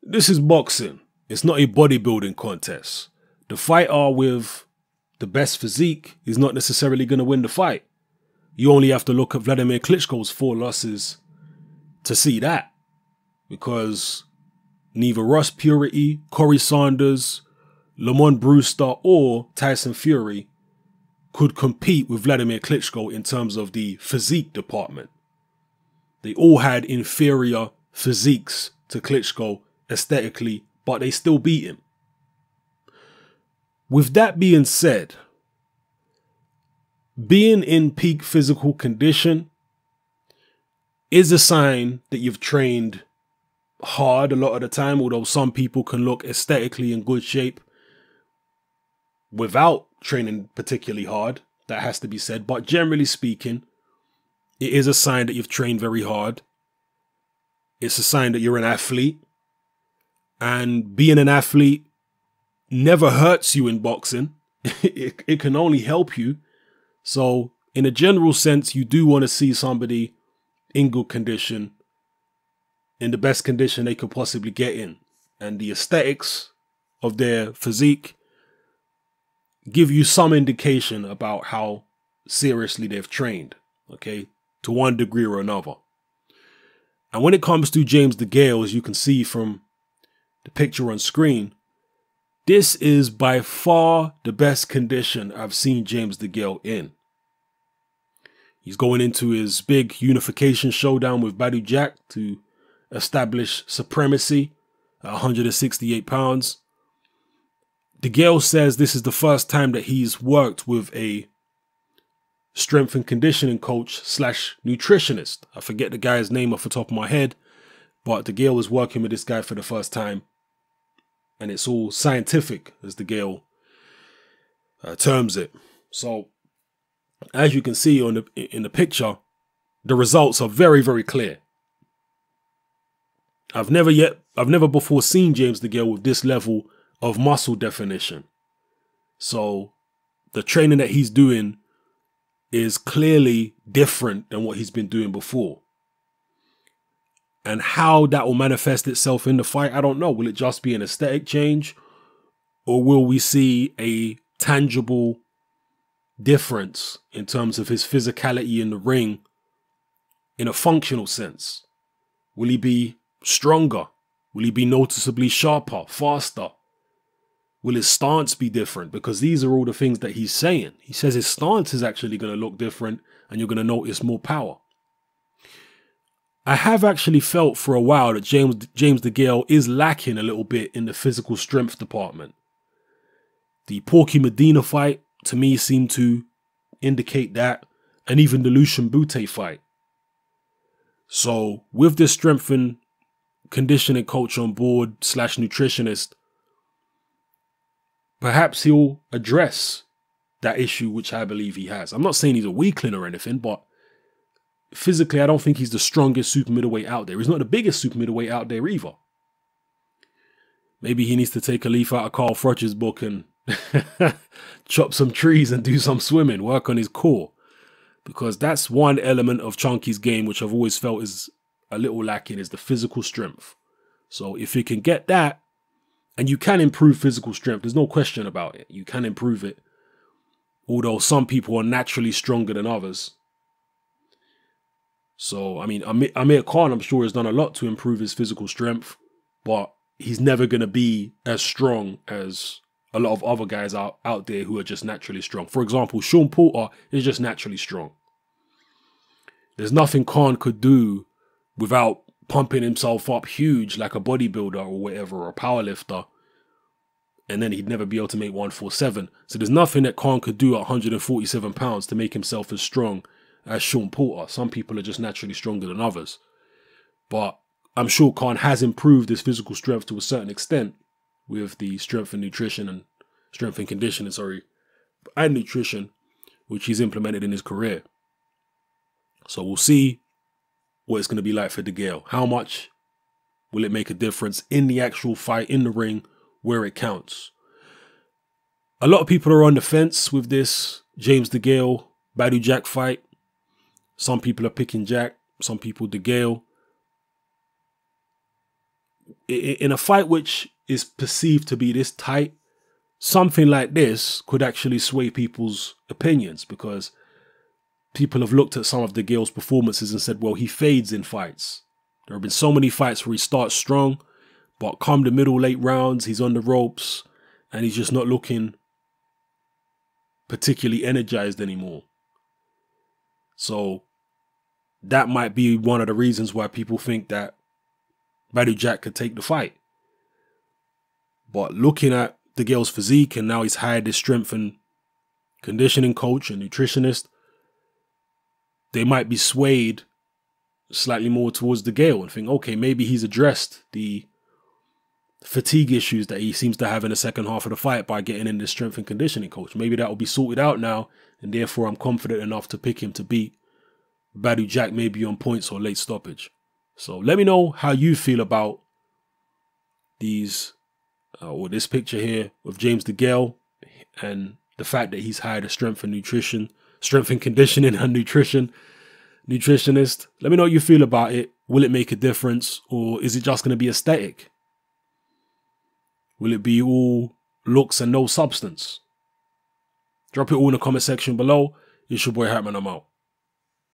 This is boxing. It's not a bodybuilding contest. The fighter with the best physique is not necessarily going to win the fight. You only have to look at Vladimir Klitschko's 4 losses to see that. Because neither Ross Purity, Corey Sanders, Lamont Brewster or Tyson Fury could compete with Vladimir Klitschko in terms of the physique department. They all had inferior physiques to Klitschko aesthetically, but they still beat him. With that being said, being in peak physical condition is a sign that you've trained hard a lot of the time, although some people can look aesthetically in good shape without training particularly hard. That has to be said. But generally speaking, it is a sign that you've trained very hard. It's a sign that you're an athlete. And being an athlete never hurts you in boxing. It can only help you. So in a general sense, you do want to see somebody in good condition, in the best condition they could possibly get in. And the aesthetics of their physique give you some indication about how seriously they've trained, okay, to one degree or another. And when it comes to James Degale, as you can see from the picture on screen, this is by far the best condition I've seen James Degale in. He's going into his big unification showdown with Badou Jack to establish supremacy at 168 pounds. Degale says this is the first time that he's worked with a strength and conditioning coach / nutritionist. I forget the guy's name off the top of my head, but Degale was working with this guy for the first time. And it's all scientific, as Degale terms it. So, as you can see in the picture, the results are very, very clear. I've never before seen James Degale with this level of muscle definition. So, the training that he's doing is clearly different than what he's been doing before. And how that will manifest itself in the fight, I don't know. Will it just be an aesthetic change? Or will we see a tangible difference in terms of his physicality in the ring in a functional sense? Will he be stronger? Will he be noticeably sharper, faster? Will his stance be different? Because these are all the things that he's saying. He says his stance is actually going to look different and you're going to notice more power. I have actually felt for a while that James Degale is lacking a little bit in the physical strength department. The Porky Medina fight, to me, seemed to indicate that, and even the Lucian Bute fight. So, with this strength and conditioning coach on board / nutritionist, perhaps he'll address that issue, which I believe he has. I'm not saying he's a weakling or anything, but physically, I don't think he's the strongest super middleweight out there. He's not the biggest super middleweight out there either. Maybe he needs to take a leaf out of Carl Froch's book and chop some trees and do some swimming, work on his core. Because that's one element of Chunky's game which I've always felt is a little lacking, is the physical strength. So if he can get that, and you can improve physical strength, there's no question about it. You can improve it. Although some people are naturally stronger than others. So, I mean, Amir Khan, I'm sure, has done a lot to improve his physical strength, but he's never going to be as strong as a lot of other guys out there who are just naturally strong. For example, Sean Porter is just naturally strong. There's nothing Khan could do without pumping himself up huge like a bodybuilder or whatever, or a powerlifter, and then he'd never be able to make 147. So there's nothing that Khan could do at 147 pounds to make himself as strong as Sean Porter. Some people are just naturally stronger than others. But I'm sure Khan has improved his physical strength to a certain extent with the strength and conditioning, and nutrition, which he's implemented in his career. So we'll see what it's going to be like for Degale. How much will it make a difference in the actual fight, in the ring, where it counts? A lot of people are on the fence with this James Degale Badou Jack fight. Some people are picking Jack, some people Degale. in a fight which is perceived to be this tight, something like this could actually sway people's opinions, because people have looked at some of Degale's performances and said, well, he fades in fights. There have been so many fights where he starts strong, but come the middle, late rounds, he's on the ropes and he's just not looking particularly energized anymore. So that might be one of the reasons why people think that Badou Jack could take the fight. But looking at Degale's physique, and now he's hired his strength and conditioning coach and nutritionist, they might be swayed slightly more towards Degale and think, okay, maybe he's addressed the fatigue issues that he seems to have in the second half of the fight by getting in the strength and conditioning coach. Maybe that will be sorted out now, and therefore I'm confident enough to pick him to beat Badou Jack, maybe on points or late stoppage. So let me know how you feel about these, or this picture here of James Degale, and the fact that he's hired a strength and conditioning and nutritionist. Let me know what you feel about it. Will it make a difference, or is it just going to be aesthetic? Will it be all looks and no substance? Drop it all in the comment section below. It's your boy Hartman, I'm out.